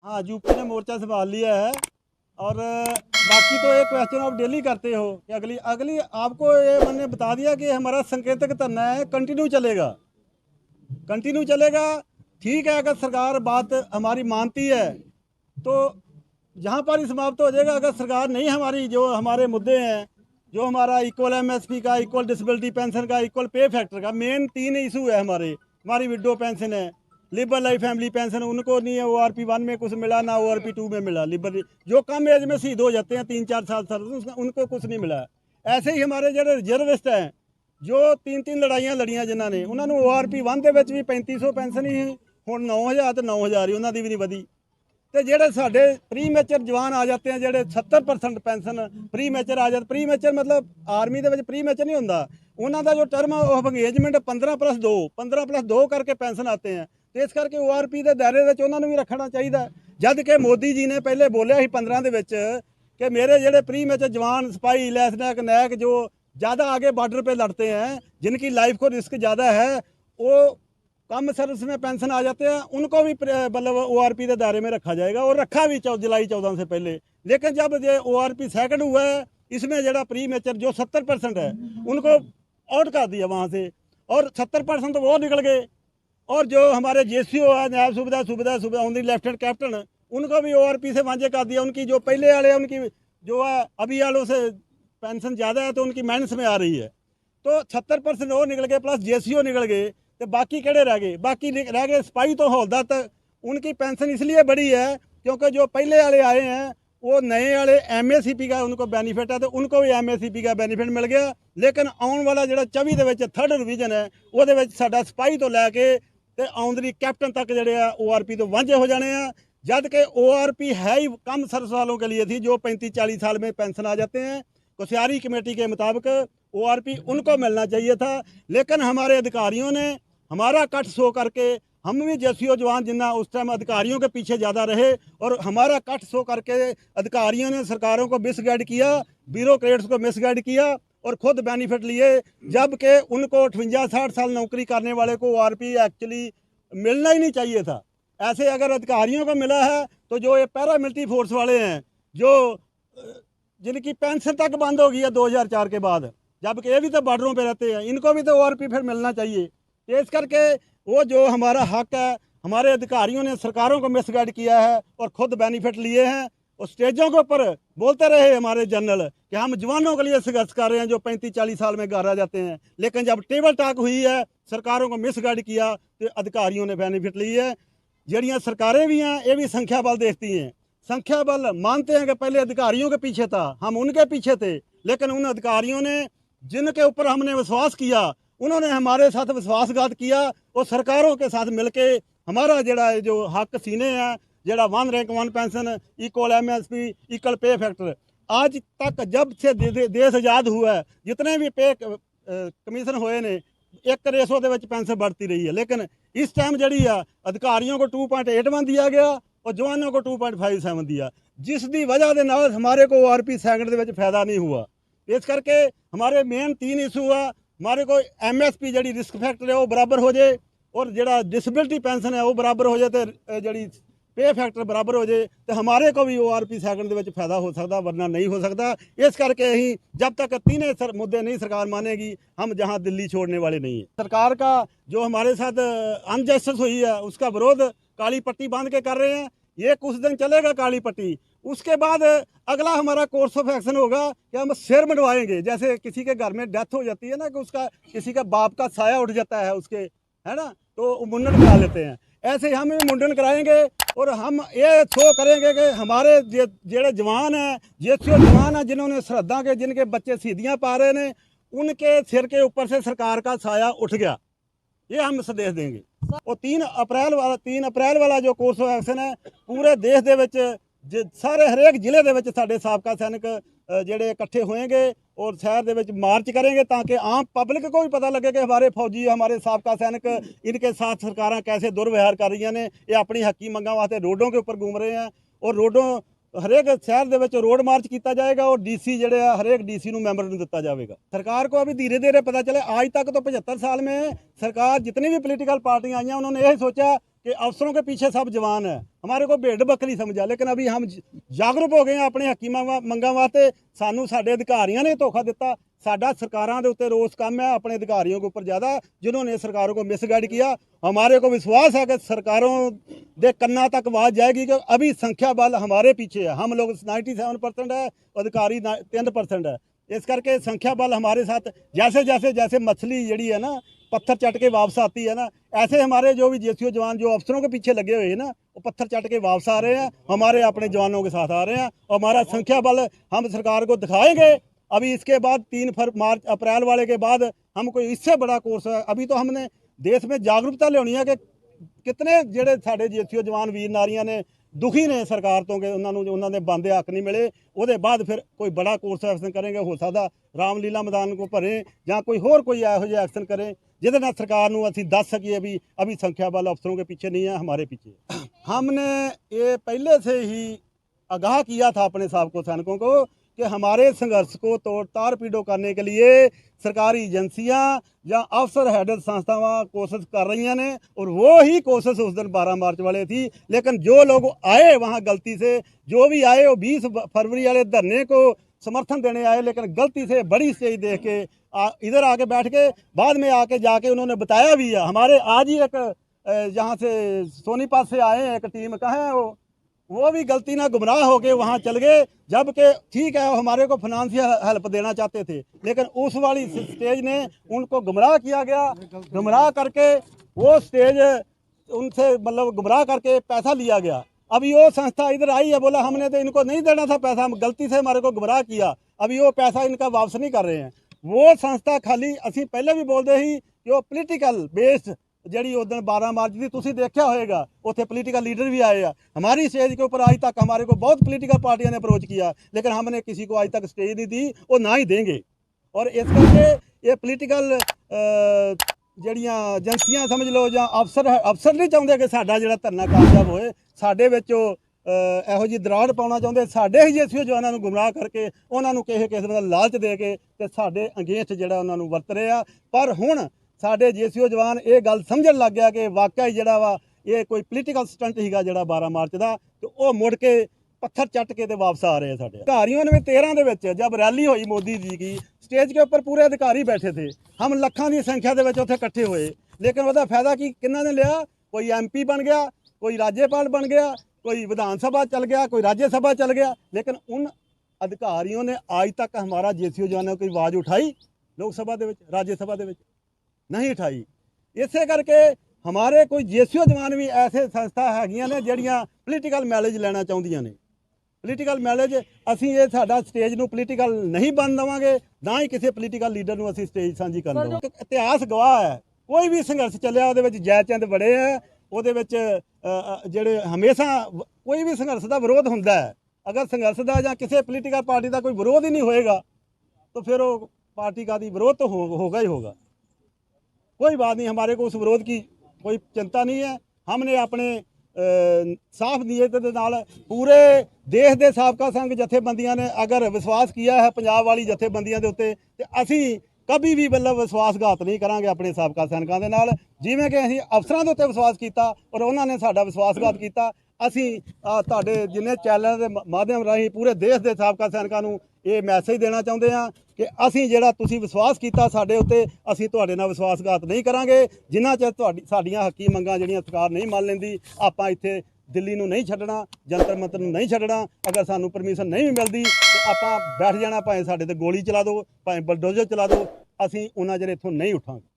हाँ, यूपी ने मोर्चा संभाल लिया है। और बाकी तो एक क्वेश्चन आप डेली करते हो कि अगली अगली आपको ये मैंने बता दिया कि हमारा संकेतक धरना है, कंटिन्यू चलेगा, कंटिन्यू चलेगा। ठीक है, अगर सरकार बात हमारी मानती है तो जहाँ पर ही समाप्त हो जाएगा। अगर सरकार नहीं, हमारी जो हमारे मुद्दे हैं, जो हमारा इक्वल एमएसपी का, इक्वल डिसेबिलिटी पेंशन का, इक्वल पे फैक्टर का, मेन 3 इशू है हमारे। हमारी विडो पेंशन है, लिबर लाइफ फैमिली पेंशन, उनको नहीं है ORP 1 में कुछ मिला, ना ORP 2 में मिला। लिबर जो कम एज में शहीद हो जाते हैं 3-4 साल सर्विस, उनको कुछ नहीं मिला। ऐसे ही हमारे जो रिजर्विस्ट हैं, जो 3-3 लड़ाइयाँ लड़ियाँ जिन्होंने, उन्होंने ORP 1 ਦੇ ਵਿੱਚ ਵੀ 3500 ਪੈਨਸ਼ਨ ਹੀ, ਹੁਣ 9000 ਤੇ 9000 ਹੀ ਉਹਨਾਂ ਦੀ ਵੀ नहीं ਵਧੀ। ਤੇ ਜਿਹੜੇ ਸਾਡੇ ਪ੍ਰੀ ਮੈਚਰ ਜਵਾਨ ਆ ਜਾਂਦੇ ਆ, ਜਿਹੜੇ 70% ਪੈਨਸ਼ਨ ਪ੍ਰੀ ਮੈਚਰ ਆ ਜਾਂਦੇ। ਪ੍ਰੀ ਮੈਚਰ ਮਤਲਬ ਆਰਮੀ ਦੇ ਵਿੱਚ ਪ੍ਰੀ ਮੈਚਰ ਨਹੀਂ ਹੁੰਦਾ, ਉਹਨਾਂ ਦਾ ਜੋ ਟਰਮ ਆਫ ਅੰਗੇਜਮੈਂਟ 15+2 15+2 ਕਰਕੇ ਪੈਨਸ਼ਨ ਆते हैं। ਤੇ ਇਸ ਕਰਕੇ ORP ਦੇ ਦਾਇਰੇ ਵਿੱਚ ਉਹਨਾਂ ਨੂੰ ਵੀ ਰੱਖਣਾ ਚਾਹੀਦਾ। ਜਦ ਕਿ ਮੋਦੀ ਜੀ ਨੇ ਪਹਿਲੇ ਬੋਲਿਆ ਸੀ 15 ਦੇ ਵਿੱਚ कि मेरे ਜਿਹੜੇ प्री मैचर जवान सिपाही लेफ्टिनेंट नैक जो ज़्यादा आगे बॉर्डर पे लड़ते हैं, जिनकी लाइफ को रिस्क ज़्यादा है, वो कम सर्विस में पेंशन आ जाते हैं, उनको भी मतलब ORP के दायरे में रखा जाएगा। और रखा भी जुलाई 14 से पहले। लेकिन जब ये ORP सेकंड हुआ है, इसमें जरा प्री मैचर जो 70% है उनको आउट कर दिया वहाँ से, और 70% वो निकल गए। और जो हमारे JCO है, नायब सूबेदार उनकी लेफ्टिनेंट कैप्टन, उनको भी ORP से वांझे कर दिया। उनकी जो पहले वाले, उनकी जो है अभी वालों से पेंशन ज़्यादा है, तो उनकी माइनस में आ रही है। तो 70% वो निकल गए, प्लस JCO निकल गए। तो बाकी केड़े रह गए? बाकी रह गए सिपाही तो हौलदार तक। उनकी पेंशन इसलिए बढ़ी है क्योंकि जो पहले वाले आए हैं, वो नए वाले MACP का उनको बेनीफिट है, तो उनको भी MACP का बेनीफिट मिल गया। लेकिन आने वाला जो 24 के 3rd रिवीजन है, वो साडा सिपाही तो लैके ते आउंदरी कैप्टन तक जोड़े ORP तो वांझे हो जाने हैं। जब कि ORP है ही कम सर्विस वालों के लिए थी, जो 35-40 साल में पेंशन आ जाते हैं। कोश्यारी कमेटी के मुताबिक ORP उनको मिलना चाहिए था। लेकिन हमारे अधिकारियों ने हमारा कट शो करके, हम भी JCO जवान जिन्ना उस टाइम अधिकारियों के पीछे ज़्यादा रहे, और हमारा कट शो करके अधिकारियों ने सरकारों को मिसगाइड किया, ब्यूरोक्रेट्स को मिसगाइड किया, और खुद बेनिफिट लिए। जबकि उनको 58-60 साल नौकरी करने वाले को ORP एक्चुअली मिलना ही नहीं चाहिए था। ऐसे अगर अधिकारियों को मिला है, तो जो ये पैरामिलिट्री फोर्स वाले हैं, जो जिनकी पेंशन तक बंद हो गई है 2004 के बाद, जबकि ये भी तो बॉर्डरों पे रहते हैं, इनको भी तो ORP फिर मिलना चाहिए। तो इस करके वो जो हमारा हक है, हमारे अधिकारियों ने सरकारों को मिसगाइड किया है और खुद बेनिफिट लिए हैं। और स्टेजों के ऊपर बोलते रहे हमारे जनरल कि हम जवानों के लिए संघर्ष कर रहे हैं, जो 35-40 साल में गारा जाते हैं। लेकिन जब टेबल टॉक हुई है, सरकारों को मिसगाइड किया, तो अधिकारियों ने बेनिफिट ली है। जड़ियाँ सरकारें भी हैं, ये भी संख्या बल देखती हैं। संख्या बल मानते हैं कि पहले अधिकारियों के पीछे था, हम उनके पीछे थे। लेकिन उन अधिकारियों ने जिनके ऊपर हमने विश्वास किया, उन्होंने हमारे साथ विश्वासघात किया, और सरकारों के साथ मिलके हमारा जड़ा जो हक सीने हैं, जड़ा 1 rank 1 pension, equal MSP, equal pay factor, आज तक जब से देश आज़ाद हुआ है, जितने भी पे कमीशन हुए ने, एक रेशो के पेंशन बढ़ती रही है। लेकिन इस टाइम जड़ी है, अधिकारियों को 2.81 दिया गया और जवानों को 2.57 दिया, जिसकी वजह के नाल हमारे को ORP सेकंड के फायदा नहीं हुआ। इस करके हमारे मेन 3 इशू है। हमारे को MSP जड़ी रिस्क फैक्टर है वो बराबर हो जाए, और जड़ा डिसेबिलिटी पेंशन है वो बराबर हो जाए, तो जड़ी पे फैक्टर बराबर हो जाए, तो हमारे को भी ORP सेकंड के फायदा हो सकता, वरना नहीं हो सकता। इस करके ही जब तक तीनों मुद्दे नहीं सरकार मानेगी, हम जहां दिल्ली छोड़ने वाले नहीं हैं। सरकार का जो हमारे साथ अनजस्टिस हुई है, उसका विरोध काली पट्टी बांध के कर रहे हैं। ये कुछ दिन चलेगा काली पट्टी, उसके बाद अगला हमारा कोर्स ऑफ एक्शन होगा कि हम सिर मंडवाएंगे। जैसे किसी के घर में डेथ हो जाती है ना, कि उसका किसी का बाप का साया उठ जाता है उसके, है ना, तो मुंडन करा लेते हैं। ऐसे ही हम भी मुंडन कराएंगे, और हम ये शो करेंगे कि हमारे जेड़े जवान हैं, JCO जवान हैं, जिन्होंने श्रद्धा के, जिनके बच्चे शहीदियाँ पा रहे हैं, उनके सिर के ऊपर से सरकार का साया उठ गया। ये हम संदेश देंगे। और 3 अप्रैल वाला जो कोर्स ऑफ एक्शन है, पूरे देश दे विच सारे हरेक जिले दे विच साडे साबका सैनिक जेड़े इकट्ठे होएंगे और शहर दे विच मार्च करेंगे, ताकि आम पब्लिक को भी पता लगे कि हमारे फौजी, हमारे साबका सैनिक, इनके साथ सरकारें कैसे दुर्व्यवहार कर रही ने। ये अपनी हकी मंगा वास्ते रोडों के ऊपर घूम रहे हैं, और रोडों हरेक शहर दे विच रोड मार्च किया जाएगा, और DC जड़े हरेक DC नूं मैंबर नूं दिता जाएगा। सरकार को अभी धीरे धीरे पता चले। आज तक तो 75 साल में सरकार जितनी भी पोलिटिकल पार्टियां आई हैं, उन्होंने यही सोचा कि अफसरों के पीछे सब जवान है, हमारे को भेड़ बकरी समझा। लेकिन अभी हम जागरूक हो गए हैं अपने हकी मंगां वास्ते। सानू साडे अधिकारियों ने धोखा दिता। साडा सरकारों के उत्ते रोस कम है अपने अधिकारियों के ऊपर ज़्यादा, जिन्होंने सरकारों को मिसगाइड किया। हमारे को विश्वास है कि सरकारों के कन्ना तक आवाज़ जाएगी कि अभी संख्या बल हमारे पीछे है। हम लोग 97% है, अधिकारी 3% है। इस करके संख्या बल हमारे साथ, जैसे जैसे जैसे मछली जड़ी है ना पत्थर चट के वापस आती है ना, ऐसे हमारे जो भी जेसीओ जवान जो अफसरों के पीछे लगे हुए हैं ना, वो पत्थर चट के वापस आ रहे हैं, हमारे अपने जवानों के साथ आ रहे हैं। और हमारा संख्या बल हम सरकार को दिखाएंगे। अभी इसके बाद 3 अप्रैल वाले के बाद हम कोई इससे बड़ा कोर्स है। अभी तो हमने देश में जागरूकता लियानी है कि कितने ਜਿਹੜੇ ਸਾਡੇ ਜੇਸੀਓ ਜਵਾਨ ਵੀਰ ਨਾਰੀਆਂ ਨੇ दुखी ने सरकार तो कि उन्होंने बंदे हक नहीं मिले। ਉਹਦੇ बाद फिर कोई बड़ा कोर्स एक्शन करेंगे, हो सकता रामलीला मैदान को भरें ਜਾਂ कोई होर कोई ਇਹੋ ਜਿਹੇ एक्शन करें जिहदे नाल सरकार ਨੂੰ ਅਸੀਂ ਦੱਸ ਸਕੀਏ भी अभी संख्या बल अफसरों के पीछे नहीं है, हमारे पीछे। हमने ये पहले से ही आगाह किया था अपने साबिक़ सैनिकों को कि हमारे संघर्ष को तोड़ तार पीड़ो करने के लिए सरकारी एजेंसियां या अफसर हेडेड संस्थावां कोशिश कर रही ने, और वो ही कोशिश उस दिन 12 मार्च वाले थी। लेकिन जो लोग आए वहाँ गलती से, जो भी आए वो 20 फरवरी वाले धरने को समर्थन देने आए, लेकिन गलती से बड़ी स्टेज देख के इधर आके बैठ के बाद में आके जाके उन्होंने बताया भी है। हमारे आज ही एक यहाँ से सोनीपत से आए एक टीम, कहाँ है वो भी गलती ना गुमराह होके वहाँ चल गए, जबकि ठीक है हमारे को फाइनेंशियल हेल्प देना चाहते थे, लेकिन उस वाली स्टेज ने उनको गुमराह किया गया। गुमराह करके वो स्टेज उनसे मतलब गुमराह करके पैसा लिया गया। अभी वो संस्था इधर आई है, बोला हमने तो इनको नहीं देना था पैसा, हम गलती से हमारे को गुमराह किया, अभी वो पैसा इनका वापस नहीं कर रहे हैं। वो संस्था खाली असी पहले भी बोलते ही कि वो पोलीटिकल बेस्ड जी उस दिन 12 मार्च की तुसी देखा होएगा, उत्थे पोलीटिकल लीडर भी आए हैं। हमारी स्टेज के ऊपर आज तक हमारे को बहुत पोलीटिकल पार्टियों ने अप्रोच किया, लेकिन हमने किसी को आज तक स्टेज नहीं दी, वो ना ही देंगे। और इस करके ये पोलीटिकल जड़ियाँ एजेंसियां समझ लो या अफसर नहीं चाहते कि साडा जिहड़ा धरना कामयाब होए, साडे विच ਇਹੋ ਜਿਹੀ ਦਰਾੜ ਪਾਉਣਾ ਚਾਹੁੰਦੇ। ਸਾਡੇ ਹੀ ਜੇਸੀਓ ਜਵਾਨਾਂ ਨੂੰ ਗੁੰਮਰਾਹ ਕਰਕੇ ਉਹਨਾਂ ਨੂੰ ਕਿਸੇ ਕਿਸਮ ਦਾ ਲਾਲਚ ਦੇ ਕੇ ਤੇ ਸਾਡੇ ਅਗੇਂਸਟ ਜਿਹੜਾ ਉਹਨਾਂ ਨੂੰ ਵਰਤ ਰਹੇ ਆ। ਪਰ ਹੁਣ ਸਾਡੇ ਜੇਸੀਓ ਜਵਾਨ ਇਹ ਗੱਲ ਸਮਝਣ ਲੱਗ ਗਿਆ ਕਿ ਵਾਕਿਆ ਹੀ ਜਿਹੜਾ ਵਾ ਇਹ ਕੋਈ ਪੋਲੀਟੀਕਲ ਸਟੰਟ ਸੀਗਾ ਜਿਹੜਾ 12 ਮਾਰਚ ਦਾ, ਤੇ ਉਹ ਮੁੜ ਕੇ पत्थर चट के वापस आ रहे हैं। साढ़े अधिकारियों ने भी 13 ਦੇ ਵਿੱਚ जब रैली हुई मोदी जी की, स्टेज के ऊपर पूरे अधिकारी बैठे थे, हम ਲੱਖਾਂ ਦੀ संख्या ਦੇ ਵਿੱਚ ਉੱਥੇ इकट्ठे होए, लेकिन ਉਹਦਾ फायदा की किन्ना ने लिया? कोई MP बन गया, कोई राज्यपाल बन गया, कोई विधान सभा चल गया, कोई राज्यसभा चल गया, लेकिन उन अधिकारियों ने आज तक हमारा जेसीओ जवानों की आवाज़ उठाई लोक सभा के राज्यसभा के नहीं उठाई। इसे करके हमारे कोई जेसीओ जवान भी ऐसे संस्था हैगियां ने ਜਿਹੜੀਆਂ पोलीटिकल मैलेज लेना ਚਾਹੁੰਦੀਆਂ ਨੇ। पोलीटिकल मैलेज ਅਸੀਂ ਇਹ ਸਾਡਾ स्टेज ਨੂੰ पोलीटिकल नहीं बन देवांगे, ना ही किसी पोलीटिकल लीडर ਨੂੰ ਅਸੀਂ स्टेज ਸਾਂਝੀ ਕਰਨ ਦੇਵਾਂਗੇ। इतिहास गवाह है, कोई भी संघर्ष ਚੱਲਿਆ ਉਹਦੇ ਵਿੱਚ ਜੈਚੰਦ ਬੜੇ ਹੈ, ਉਹਦੇ ਵਿੱਚ ਜਿਹੜੇ ਹਮੇਸ਼ਾ ਕੋਈ ਵੀ ਸੰਘਰਸ਼ ਦਾ ਵਿਰੋਧ ਹੁੰਦਾ ਹੈ। अगर संघर्ष का या किसी पोलीटिकल पार्टी का कोई विरोध ही नहीं होएगा तो फिर वो पार्टी का विरोध तो होगा ही होगा। कोई बात नहीं, हमारे को उस विरोध की कोई चिंता नहीं है। हमने अपने साफ नीयत के नाल पूरे देश के साबका संघ जथेबंदियां ने अगर विश्वास किया है पंजाब वाली जथेबंदियां के उत्ते, ते असी कभी भी मतलब विश्वासघात नहीं करांगे अपने साबका सैनिकों के नाल। जिवें कि असीं अफसरां दे उत्ते विश्वास किया और उन्होंने साडा विश्वासघात किया। ਅਸੀਂ ਤੁਹਾਡੇ ਜਿੰਨੇ ਚੈਨਲ ਦੇ ਮਾਧਿਅਮ ਰਾਹੀਂ ਪੂਰੇ ਦੇਸ਼ ਦੇ ਸਾਬਕਾ ਸੈਨਿਕਾਂ ਨੂੰ ਇਹ ਮੈਸੇਜ ਦੇਣਾ ਚਾਹੁੰਦੇ ਹਾਂ ਕਿ ਅਸੀਂ ਜਿਹੜਾ ਤੁਸੀਂ ਵਿਸ਼ਵਾਸ ਕੀਤਾ ਸਾਡੇ ਉੱਤੇ, ਅਸੀਂ ਤੁਹਾਡੇ ਨਾਲ ਵਿਸ਼ਵਾਸਘਾਤ ਨਹੀਂ ਕਰਾਂਗੇ। ਜਿੰਨਾ ਚਿਰ ਸਾਡੀਆਂ ਹੱਕੀ ਮੰਗਾਂ ਜਿਹੜੀਆਂ ਸਰਕਾਰ ਨਹੀਂ ਮੰਨ ਲੈਂਦੀ, ਆਪਾਂ ਇੱਥੇ ਦਿੱਲੀ ਨੂੰ ਨਹੀਂ ਛੱਡਣਾ, ਜੰਤਰ ਮੰਤਰ ਨੂੰ ਨਹੀਂ ਛੱਡਣਾ। ਅਗਰ ਸਾਨੂੰ ਪਰਮਿਸ਼ਨ ਨਹੀਂ ਵੀ ਮਿਲਦੀ ਤਾਂ ਆਪਾਂ ਬੈਠ ਜਾਣਾ, ਭਾਵੇਂ ਸਾਡੇ ਤੇ ਗੋਲੀ ਚਲਾ ਦਿਓ, ਭਾਵੇਂ ਬਲਡੋਜ਼ਰ ਚਲਾ ਦਿਓ, ਅਸੀਂ ਉਹਨਾਂ ਚਿਰ ਇੱਥੋਂ ਨਹੀਂ ਉੱਠਾਂਗੇ।